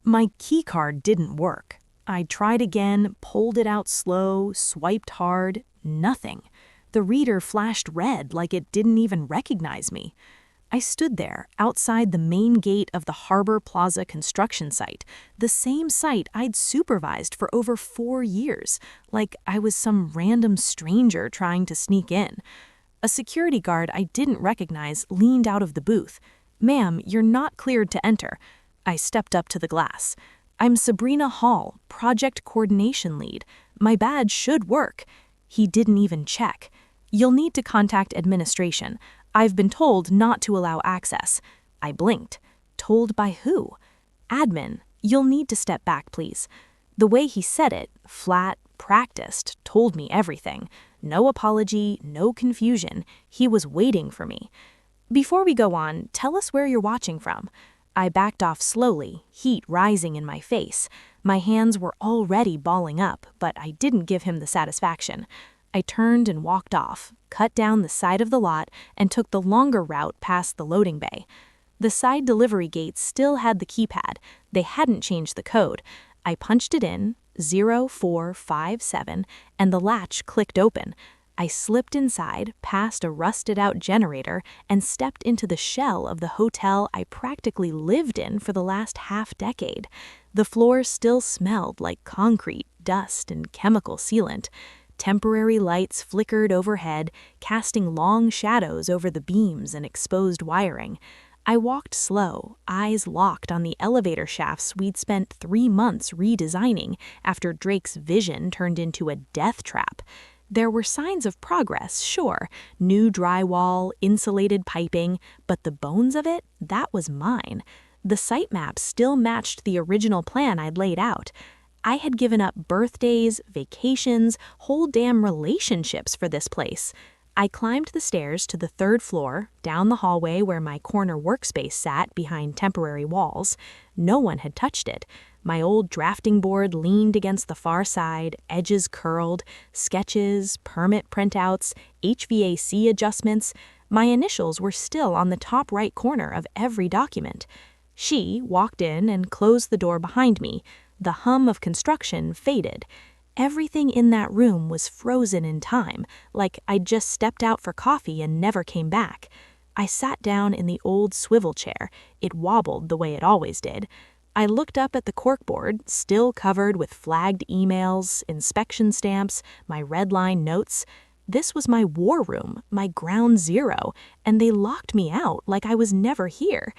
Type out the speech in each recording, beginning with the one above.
My keycard didn't work. I tried again, pulled it out slow, swiped hard, nothing. The reader flashed red like it didn't even recognize me. I stood there, outside the main gate of the Harbor Plaza construction site, the same site I'd supervised for over 4 years, like I was some random stranger trying to sneak in. A security guard I didn't recognize leaned out of the booth. "Ma'am, you're not cleared to enter." I stepped up to the glass. "I'm Sabrina Hall, Project Coordination Lead. My badge should work." He didn't even check. "You'll need to contact administration. I've been told not to allow access." I blinked. Told by who? "Admin, you'll need to step back, please." The way he said it, flat, practiced, told me everything. No apology, no confusion. He was waiting for me. "Before we go on, tell us where you're watching from." I backed off slowly, heat rising in my face. My hands were already balling up, but I didn't give him the satisfaction. I turned and walked off, cut down the side of the lot, and took the longer route past the loading bay. The side delivery gates still had the keypad. They hadn't changed the code. I punched it in, 0457, and the latch clicked open. I slipped inside, past a rusted-out generator, and stepped into the shell of the hotel I practically lived in for the last half-decade. The floor still smelled like concrete, dust, and chemical sealant. Temporary lights flickered overhead, casting long shadows over the beams and exposed wiring. I walked slow, eyes locked on the elevator shafts we'd spent 3 months redesigning after Drake's vision turned into a death trap. There were signs of progress, sure, new drywall, insulated piping, but the bones of it, that was mine. The site map still matched the original plan I'd laid out. I had given up birthdays, vacations, whole damn relationships for this place. I climbed the stairs to the 3rd floor, down the hallway where my corner workspace sat behind temporary walls. No one had touched it. My old drafting board leaned against the far side, edges curled, sketches, permit printouts, HVAC adjustments. My initials were still on the top right corner of every document. She walked in and closed the door behind me. The hum of construction faded. Everything in that room was frozen in time, like I'd just stepped out for coffee and never came back. I sat down in the old swivel chair. It wobbled the way it always did. I looked up at the corkboard, still covered with flagged emails, inspection stamps, my red line notes. This was my war room, my ground zero, and they locked me out like I was never here.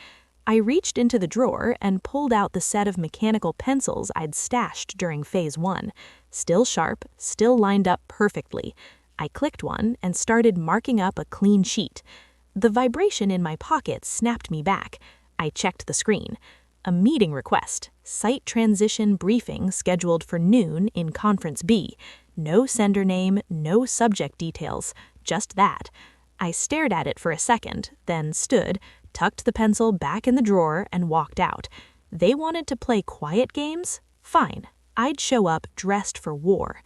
I reached into the drawer and pulled out the set of mechanical pencils I'd stashed during Phase 1. Still sharp, still lined up perfectly. I clicked one and started marking up a clean sheet. The vibration in my pocket snapped me back. I checked the screen. A meeting request, site transition briefing scheduled for noon in Conference B. No sender name, no subject details, just that. I stared at it for a second, then stood, tucked the pencil back in the drawer, and walked out. They wanted to play quiet games? Fine. I'd show up dressed for war.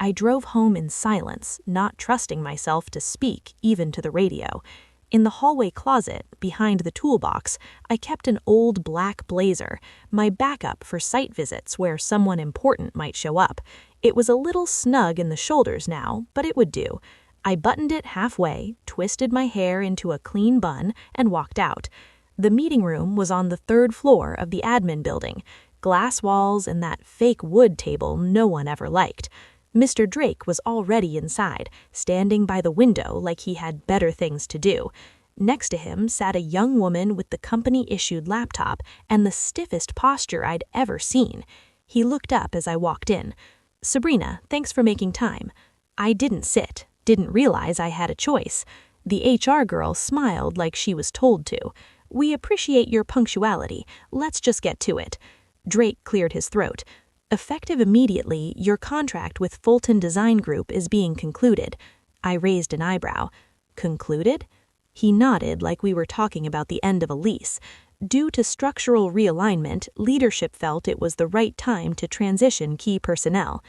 I drove home in silence, not trusting myself to speak even to the radio. In the hallway closet, behind the toolbox, I kept an old black blazer, my backup for site visits where someone important might show up. It was a little snug in the shoulders now, but it would do. I buttoned it halfway, twisted my hair into a clean bun, and walked out. The meeting room was on the 3rd floor of the admin building. Glass walls and that fake wood table no one ever liked. Mr. Drake was already inside, standing by the window like he had better things to do. Next to him sat a young woman with the company-issued laptop and the stiffest posture I'd ever seen. He looked up as I walked in. "Sabrina, thanks for making time." I didn't sit, didn't realize I had a choice. The HR girl smiled like she was told to. "We appreciate your punctuality. Let's just get to it." Drake cleared his throat. "Effective immediately, your contract with Fulton Design Group is being concluded." I raised an eyebrow. "Concluded?" He nodded like we were talking about the end of a lease. Due to structural realignment, leadership felt it was the right time to transition key personnel.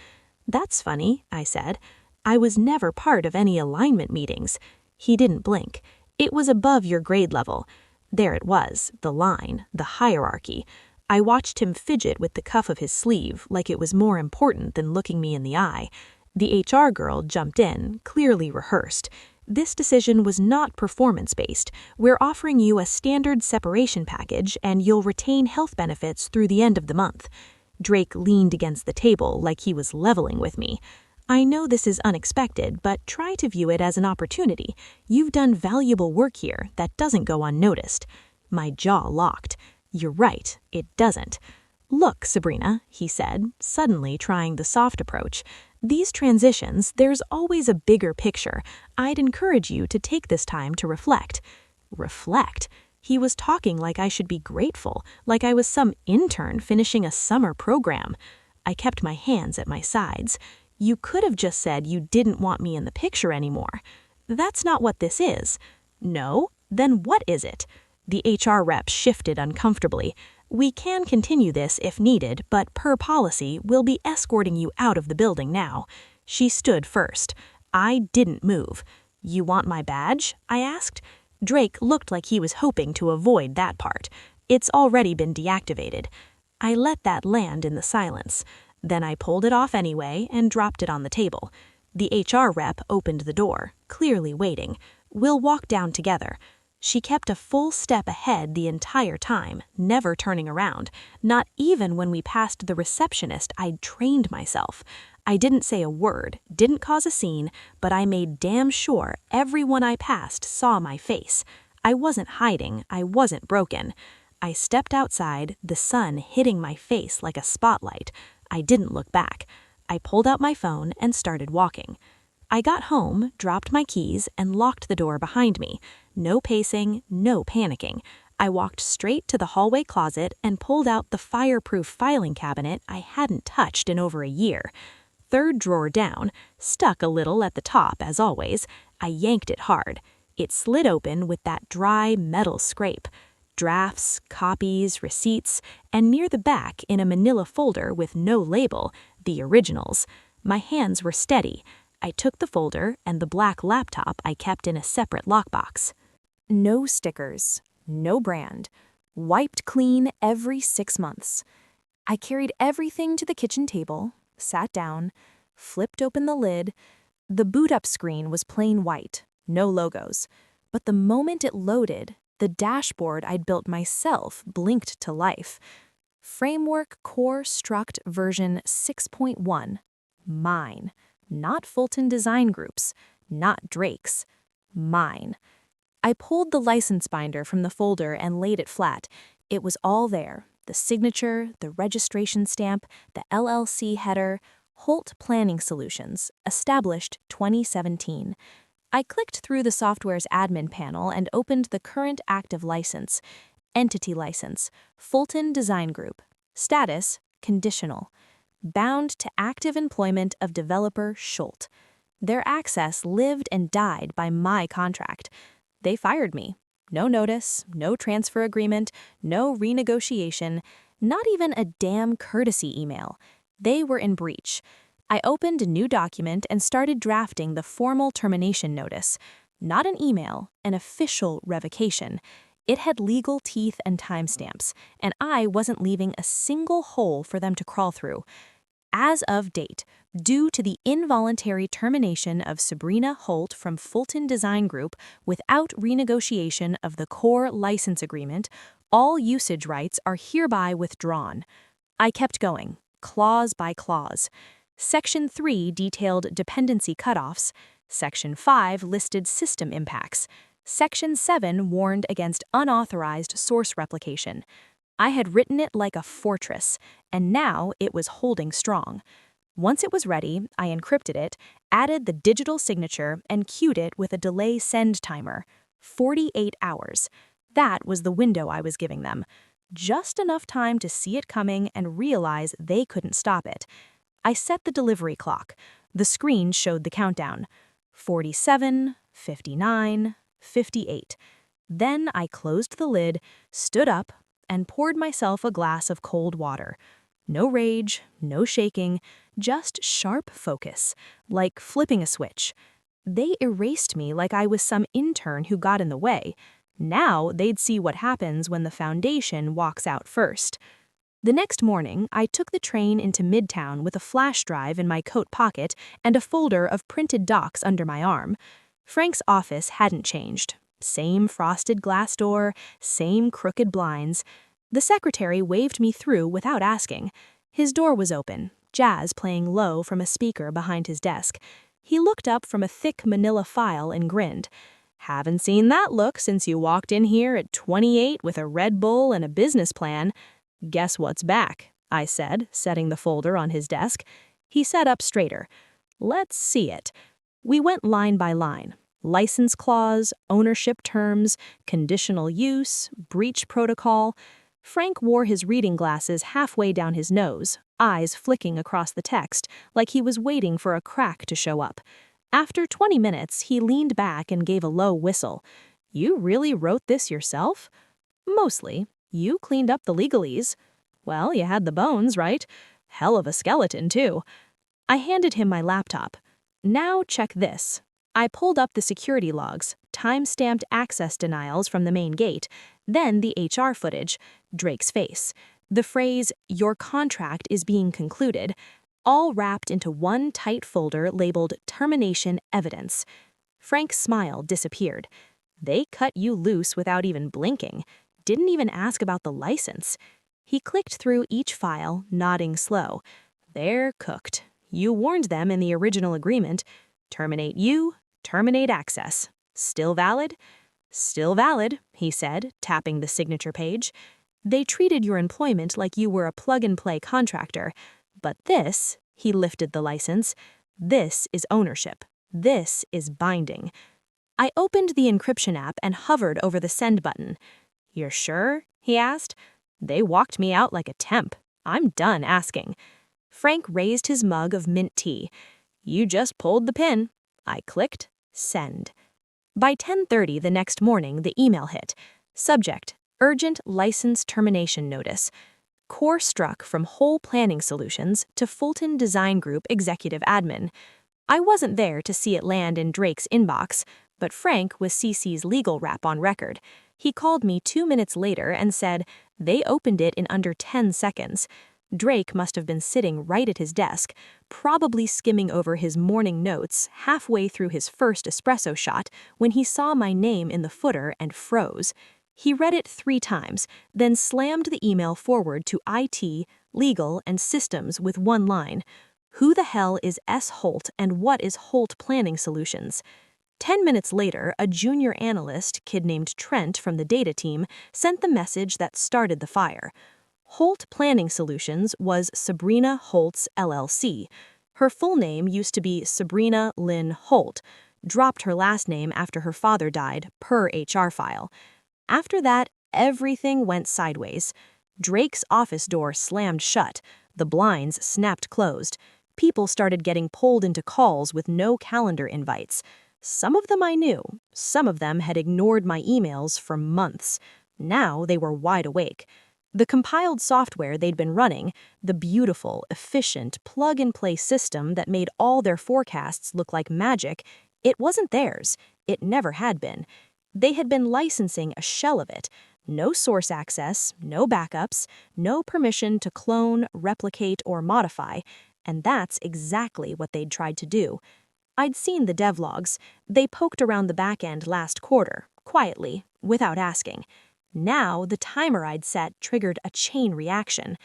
"That's funny," I said. "I was never part of any alignment meetings." He didn't blink. "It was above your grade level." There it was, the line, the hierarchy. I watched him fidget with the cuff of his sleeve like it was more important than looking me in the eye. The HR girl jumped in, clearly rehearsed. This decision was not performance-based. We're offering you a standard separation package and you'll retain health benefits through the end of the month. Drake leaned against the table like he was leveling with me. I know this is unexpected, but try to view it as an opportunity. You've done valuable work here that doesn't go unnoticed. My jaw locked. You're right, it doesn't. Look, Sabrina, he said, suddenly trying the soft approach. These transitions, there's always a bigger picture. I'd encourage you to take this time to reflect. Reflect? He was talking like I should be grateful, like I was some intern finishing a summer program. I kept my hands at my sides. You could have just said you didn't want me in the picture anymore. That's not what this is. No? Then what is it? The HR rep shifted uncomfortably. We can continue this if needed, but per policy, we'll be escorting you out of the building now. She stood first. I didn't move. You want my badge? I asked. Drake looked like he was hoping to avoid that part. It's already been deactivated. I let that land in the silence. Then I pulled it off anyway and dropped it on the table. The HR rep opened the door, clearly waiting. We'll walk down together. She kept a full step ahead the entire time, never turning around. Not even when we passed the receptionist, I'd trained myself. I didn't say a word, didn't cause a scene, but I made damn sure everyone I passed saw my face. I wasn't hiding, I wasn't broken. I stepped outside, the sun hitting my face like a spotlight. I didn't look back. I pulled out my phone and started walking. I got home, dropped my keys, and locked the door behind me. No pacing, no panicking. I walked straight to the hallway closet and pulled out the fireproof filing cabinet I hadn't touched in over a year. Third drawer down, stuck a little at the top as always, I yanked it hard. It slid open with that dry metal scrape. Drafts, copies, receipts, and near the back in a manila folder with no label, the originals. My hands were steady. I took the folder and the black laptop I kept in a separate lockbox. No stickers, no brand, wiped clean every 6 months. I carried everything to the kitchen table, sat down, flipped open the lid. The boot-up screen was plain white, no logos. But the moment it loaded, the dashboard I'd built myself blinked to life. Framework Core Struct version 6.1. Mine. Not Fulton Design Group's. Not Drake's. Mine. I pulled the license binder from the folder and laid it flat. It was all there. The signature, the registration stamp, the LLC header. Holt Planning Solutions. Established 2017. I clicked through the software's admin panel and opened the current active license. Entity license, Fulton Design Group. Status, conditional. Bound to active employment of developer Schult. Their access lived and died by my contract. They fired me. No notice, no transfer agreement, no renegotiation, not even a damn courtesy email. They were in breach. I opened a new document and started drafting the formal termination notice. Not an email, an official revocation. It had legal teeth and timestamps, and I wasn't leaving a single hole for them to crawl through. As of date, due to the involuntary termination of Sabrina Holt from Fulton Design Group without renegotiation of the core license agreement, all usage rights are hereby withdrawn. I kept going, clause by clause. Section 3 detailed dependency cutoffs. Section 5 listed system impacts. Section 7 warned against unauthorized source replication. I had written it like a fortress, and now it was holding strong. Once it was ready, I encrypted it, added the digital signature, and queued it with a delay send timer. 48 hours. That was the window I was giving them. Just enough time to see it coming and realize they couldn't stop it. I set the delivery clock. The screen showed the countdown. 47, 59, 58. Then I closed the lid, stood up, and poured myself a glass of cold water. No rage, no shaking, just sharp focus, like flipping a switch. They erased me like I was some intern who got in the way. Now they'd see what happens when the foundation walks out first. The next morning, I took the train into Midtown with a flash drive in my coat pocket and a folder of printed docs under my arm. Frank's office hadn't changed. Same frosted glass door, same crooked blinds. The secretary waved me through without asking. His door was open, jazz playing low from a speaker behind his desk. He looked up from a thick manila file and grinned. "Haven't seen that look since you walked in here at 28 with a Red Bull and a business plan." "Guess what's back?" I said, setting the folder on his desk. He sat up straighter. "Let's see it." We went line by line. License clause, ownership terms, conditional use, breach protocol. Frank wore his reading glasses halfway down his nose, eyes flicking across the text like he was waiting for a crack to show up. After 20 minutes, he leaned back and gave a low whistle. "You really wrote this yourself?" "Mostly. You cleaned up the legalese." "Well, you had the bones, right? Hell of a skeleton, too." I handed him my laptop. "Now check this." I pulled up the security logs, time-stamped access denials from the main gate, then the HR footage, Drake's face, the phrase, "Your contract is being concluded," all wrapped into one tight folder labeled Termination Evidence. Frank's smile disappeared. "They cut you loose without even blinking. Didn't even ask about the license." He clicked through each file, nodding slow. "They're cooked. You warned them in the original agreement. Terminate you, terminate access. Still valid?" "Still valid," he said, tapping the signature page. "They treated your employment like you were a plug-and-play contractor. But this," he lifted the license, "this is ownership. This is binding." I opened the encryption app and hovered over the send button. "You're sure?" he asked. "They walked me out like a temp. I'm done asking." Frank raised his mug of mint tea. "You just pulled the pin." I clicked send. By 10:30 the next morning, the email hit. Subject, urgent license termination notice. Core struck from Whole Planning Solutions to Fulton Design Group Executive Admin. I wasn't there to see it land in Drake's inbox, but Frank was CC's legal rep on record. He called me 2 minutes later and said, "They opened it in under 10 seconds. Drake must have been sitting right at his desk, probably skimming over his morning notes halfway through his first espresso shot when he saw my name in the footer and froze. He read it 3 times, then slammed the email forward to IT, legal, and systems with one line. "Who the hell is S. Holt and what is Holt Planning Solutions?" 10 minutes later, a junior analyst, kid named Trent from the data team, sent the message that started the fire. Holt Planning Solutions was Sabrina Holt's LLC. Her full name used to be Sabrina Lynn Holt, dropped her last name after her father died, per HR file. After that, everything went sideways. Drake's office door slammed shut, the blinds snapped closed. People started getting pulled into calls with no calendar invites. Some of them I knew, some of them had ignored my emails for months. Now they were wide awake. The compiled software they'd been running, the beautiful, efficient, plug-and-play system that made all their forecasts look like magic, it wasn't theirs. It never had been. They had been licensing a shell of it. No source access, no backups, no permission to clone, replicate, or modify, and that's exactly what they'd tried to do. I'd seen the devlogs. They poked around the back end last quarter, quietly, without asking. Now, the timer I'd set triggered a chain reaction.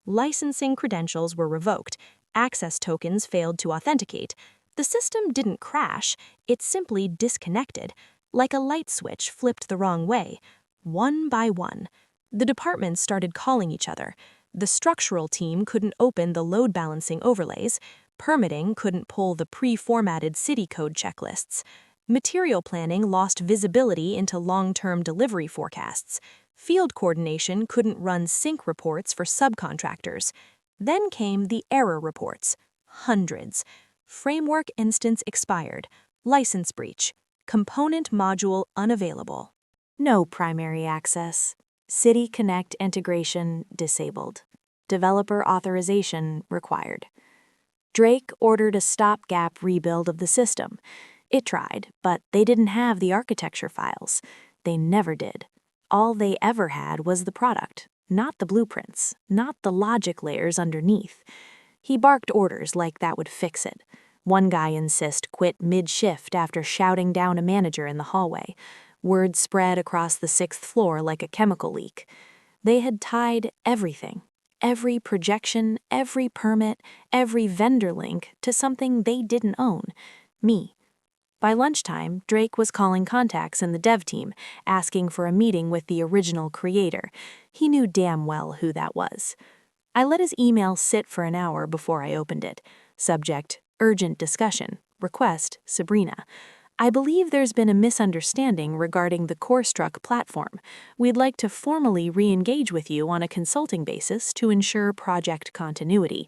Licensing credentials were revoked. Access tokens failed to authenticate. The system didn't crash. It simply disconnected. Like a light switch flipped the wrong way. One by one. The departments started calling each other. The structural team couldn't open the load balancing overlays. Permitting couldn't pull the pre-formatted city code checklists. Material planning lost visibility into long-term delivery forecasts. Field coordination couldn't run sync reports for subcontractors. Then came the error reports. Hundreds. Framework instance expired. License breach. Component module unavailable. No primary access. City Connect integration disabled. Developer authorization required. Drake ordered a stopgap rebuild of the system. It tried, but they didn't have the architecture files. They never did. All they ever had was the product. not the blueprints, not the logic layers underneath. He barked orders like that would fix it. One guy quit mid-shift after shouting down a manager in the hallway. Word spread across the 6th floor like a chemical leak. They had tied everything, every projection, every permit, every vendor link to something they didn't own, me. By lunchtime, Drake was calling contacts in the dev team, asking for a meeting with the original creator. He knew damn well who that was. I let his email sit for an hour before I opened it. Subject, urgent discussion. Request, Sabrina. I believe there's been a misunderstanding regarding the CoreStruck platform. We'd like to formally re-engage with you on a consulting basis to ensure project continuity.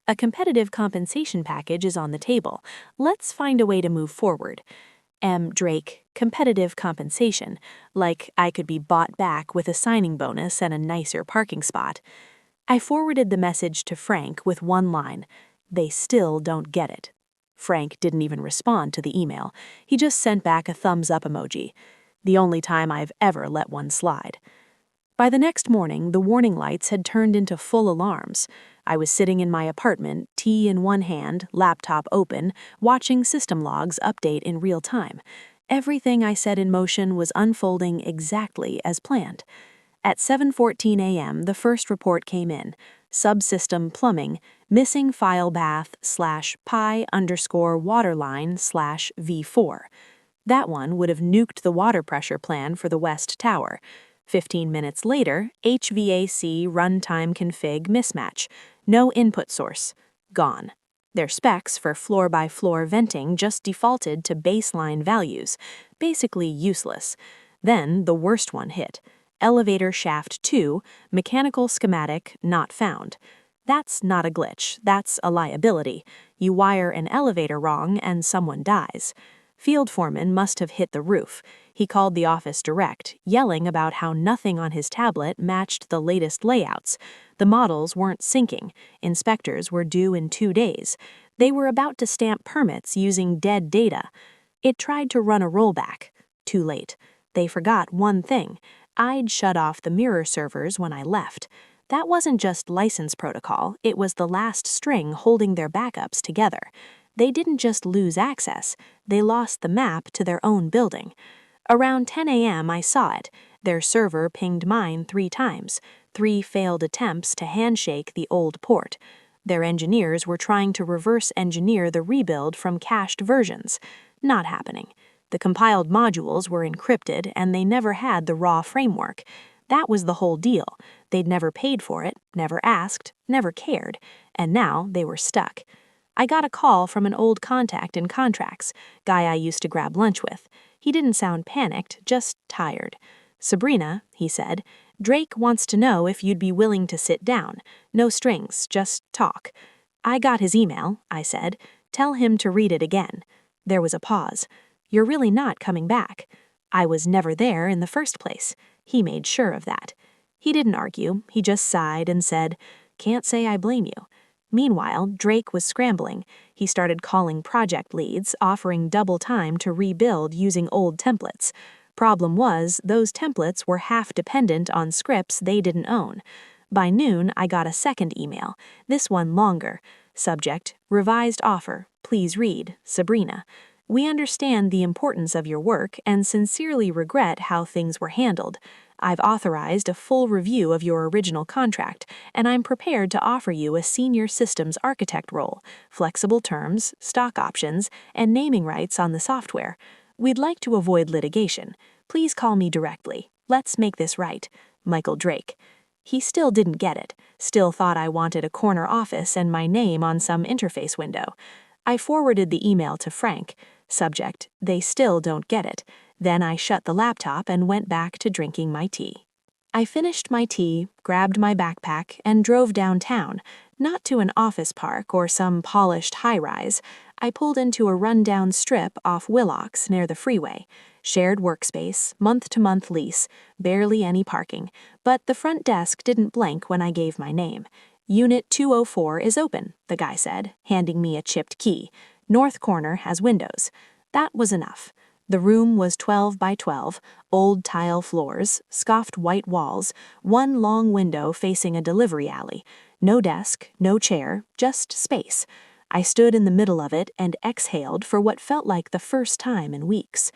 A competitive compensation package is on the table. Let's find a way to move forward. M. Drake, competitive compensation. Like I could be bought back with a signing bonus and a nicer parking spot. I forwarded the message to Frank with one line. They still don't get it. Frank didn't even respond to the email. He just sent back a thumbs-up emoji. The only time I've ever let one slide. By the next morning, the warning lights had turned into full alarms. I was sitting in my apartment, tea in one hand, laptop open, watching system logs update in real time. Everything I set in motion was unfolding exactly as planned. At 7:14 a.m., the first report came in. Subsystem plumbing, missing file bath /pi_waterline/V4. That one would have nuked the water pressure plan for the West Tower. 15 minutes later, HVAC runtime config mismatch. No input source. Gone. Their specs for floor-by-floor venting just defaulted to baseline values. Basically useless. Then the worst one hit. Elevator shaft 2, mechanical schematic not found. That's not a glitch, that's a liability. You wire an elevator wrong and someone dies. Field foreman must have hit the roof. He called the office direct, yelling about how nothing on his tablet matched the latest layouts. The models weren't syncing. Inspectors were due in 2 days. They were about to stamp permits using dead data. It tried to run a rollback. Too late. They forgot one thing. I'd shut off the mirror servers when I left. That wasn't just license protocol, it was the last string holding their backups together. They didn't just lose access, they lost the map to their own building. Around 10 a.m. I saw it. Their server pinged mine 3 times, 3 failed attempts to handshake the old port. Their engineers were trying to reverse engineer the rebuild from cached versions. Not happening. The compiled modules were encrypted and they never had the raw framework. That was the whole deal. They'd never paid for it, never asked, never cared, and now they were stuck. I got a call from an old contact in contracts, guy I used to grab lunch with. He didn't sound panicked, just tired. Sabrina, he said, Drake wants to know if you'd be willing to sit down. No strings, just talk. I got his email, I said. Tell him to read it again. There was a pause. You're really not coming back. I was never there in the first place. He made sure of that. He didn't argue, he just sighed and said, Can't say I blame you. Meanwhile, Drake was scrambling. He started calling project leads, offering double time to rebuild using old templates. Problem was, those templates were half dependent on scripts they didn't own. By noon, I got a second email, this one longer. Subject, revised offer, please read, Sabrina. We understand the importance of your work and sincerely regret how things were handled. I've authorized a full review of your original contract, and I'm prepared to offer you a senior systems architect role, flexible terms, stock options, and naming rights on the software. We'd like to avoid litigation. Please call me directly. Let's make this right. Michael Drake. He still didn't get it, still thought I wanted a corner office and my name on some interface window. I forwarded the email to Frank. Subject, they still don't get it. Then I shut the laptop and went back to drinking my tea. I finished my tea, grabbed my backpack, and drove downtown, not to an office park or some polished high-rise. I pulled into a run-down strip off Willocks near the freeway. Shared workspace, month-to-month lease, barely any parking, but the front desk didn't blink when I gave my name. Unit 204 is open, the guy said, handing me a chipped key. North corner has windows. That was enough. The room was 12 by 12, old tile floors, scoffed white walls, one long window facing a delivery alley. No desk, no chair, just space. I stood in the middle of it and exhaled for what felt like the first time in weeks.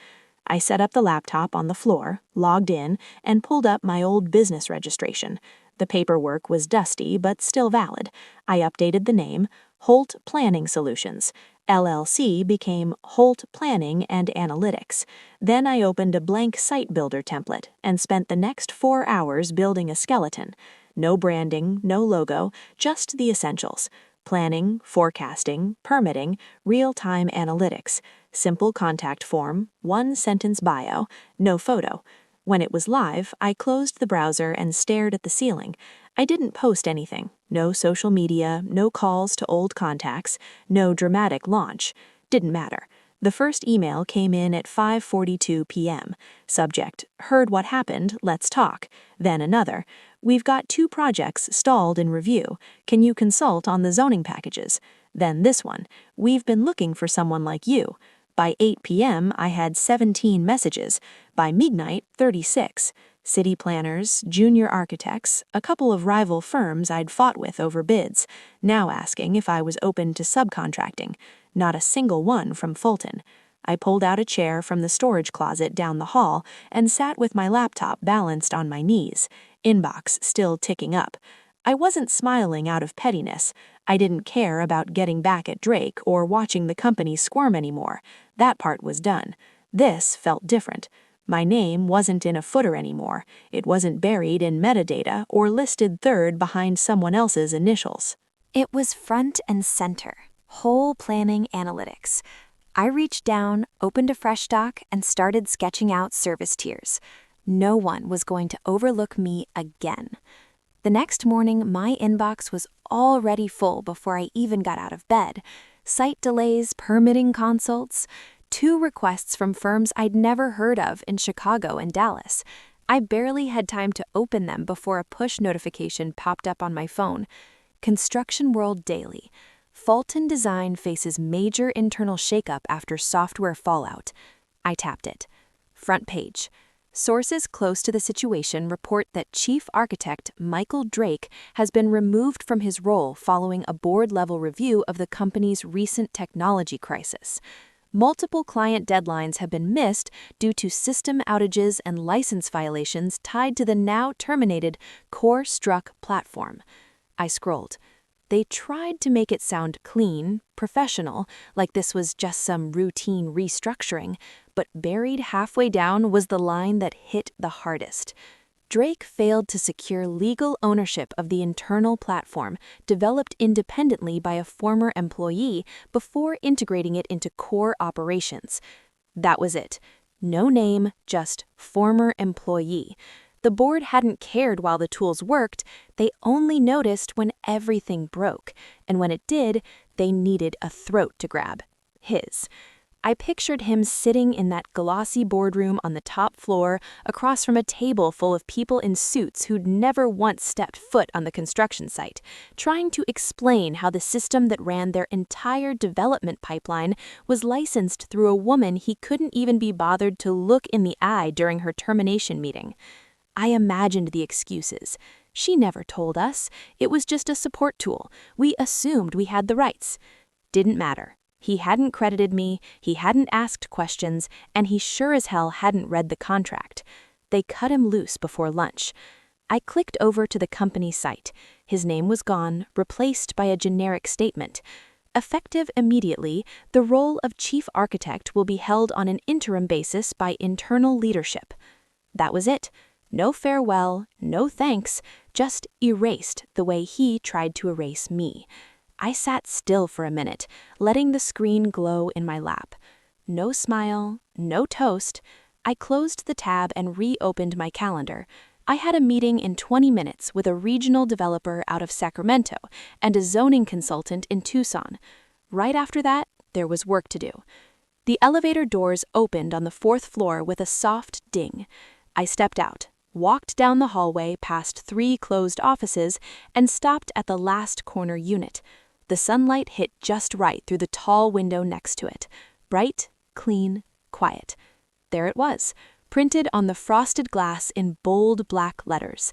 I set up the laptop on the floor, logged in, and pulled up my old business registration. The paperwork was dusty but still valid. I updated the name. Holt Planning Solutions. LLC became Holt Planning and Analytics. Then I opened a blank site builder template and spent the next 4 hours building a skeleton. No branding, no logo, just the essentials. Planning, forecasting, permitting, real-time analytics, simple contact form, 1-sentence bio, no photo. When it was live, I closed the browser and stared at the ceiling. I didn't post anything. No social media, no calls to old contacts, no dramatic launch. Didn't matter. The first email came in at 5:42 p.m. Subject, heard what happened, let's talk. Then another. We've got 2 projects stalled in review. Can you consult on the zoning packages? Then this one. We've been looking for someone like you. By 8 p.m., I had 17 messages. By midnight, 36. City planners, junior architects, a couple of rival firms I'd fought with over bids, now asking if I was open to subcontracting. Not a single one from Fulton. I pulled out a chair from the storage closet down the hall and sat with my laptop balanced on my knees, inbox still ticking up. I wasn't smiling out of pettiness. I didn't care about getting back at Drake or watching the company squirm anymore. That part was done. This felt different. My name wasn't in a footer anymore. It wasn't buried in metadata or listed third behind someone else's initials. It was front and center. Whole planning analytics. I reached down, opened a fresh doc, and started sketching out service tiers. No one was going to overlook me again. The next morning, my inbox was already full before I even got out of bed. Site delays, permitting consults, 2 requests from firms I'd never heard of in Chicago and Dallas. I barely had time to open them before a push notification popped up on my phone. Construction World Daily. Fulton Design faces major internal shakeup after software fallout. I tapped it. Front page. Sources close to the situation report that Chief Architect Michael Drake has been removed from his role following a board-level review of the company's recent technology crisis. Multiple client deadlines have been missed due to system outages and license violations tied to the now terminated Core Struck platform. I scrolled. They tried to make it sound clean, professional, like this was just some routine restructuring, but buried halfway down was the line that hit the hardest. Drake failed to secure legal ownership of the internal platform developed independently by a former employee before integrating it into core operations. That was it. No name, just former employee. The board hadn't cared while the tools worked, they only noticed when everything broke, and when it did, they needed a throat to grab. His. I pictured him sitting in that glossy boardroom on the top floor across from a table full of people in suits who'd never once stepped foot on the construction site, trying to explain how the system that ran their entire development pipeline was licensed through a woman he couldn't even be bothered to look in the eye during her termination meeting. I imagined the excuses. She never told us. It was just a support tool. We assumed we had the rights. Didn't matter. He hadn't credited me, he hadn't asked questions, and he sure as hell hadn't read the contract. They cut him loose before lunch. I clicked over to the company site. His name was gone, replaced by a generic statement. Effective immediately, the role of chief architect will be held on an interim basis by internal leadership. That was it. No farewell, no thanks, just erased the way he tried to erase me. I sat still for a minute, letting the screen glow in my lap. No smile, no toast. I closed the tab and reopened my calendar. I had a meeting in 20 minutes with a regional developer out of Sacramento and a zoning consultant in Tucson. Right after that, there was work to do. The elevator doors opened on the 4th floor with a soft ding. I stepped out, walked down the hallway past 3 closed offices, and stopped at the last corner unit. The sunlight hit just right through the tall window next to it. Bright, clean, quiet. there it was, printed on the frosted glass in bold black letters.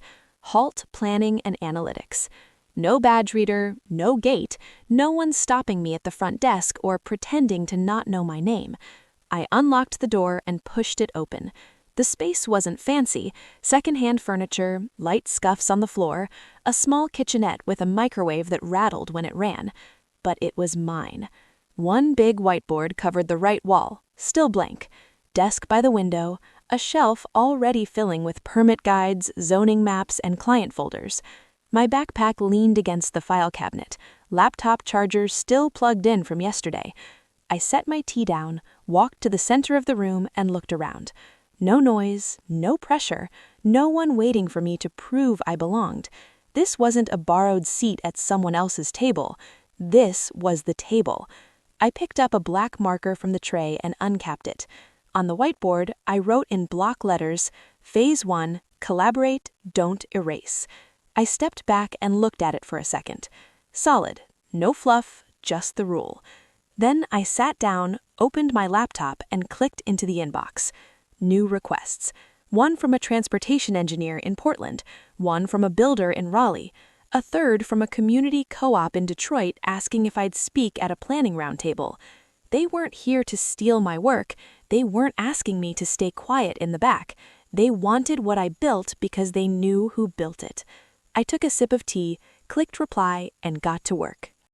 Halt Planning and Analytics. No badge reader, no gate, no one stopping me at the front desk or pretending to not know my name. I unlocked the door and pushed it open. The space wasn't fancy: secondhand furniture, light scuffs on the floor, a small kitchenette with a microwave that rattled when it ran. But it was mine. One big whiteboard covered the right wall, still blank. Desk by the window, a shelf already filling with permit guides, zoning maps, and client folders. My backpack leaned against the file cabinet, laptop charger still plugged in from yesterday. I set my tea down, walked to the center of the room, and looked around. No noise, no pressure, no one waiting for me to prove I belonged. This wasn't a borrowed seat at someone else's table. This was the table. I picked up a black marker from the tray and uncapped it. On the whiteboard, I wrote in block letters, Phase 1, Collaborate, Don't Erase. I stepped back and looked at it for a second. Solid, no fluff, just the rule. Then I sat down, opened my laptop, and clicked into the inbox. New requests. One from a transportation engineer in Portland, one from a builder in Raleigh, a third from a community co-op in Detroit asking if I'd speak at a planning roundtable. They weren't here to steal my work. They weren't asking me to stay quiet in the back. They wanted what I built because they knew who built it. I took a sip of tea, clicked reply, and got to work.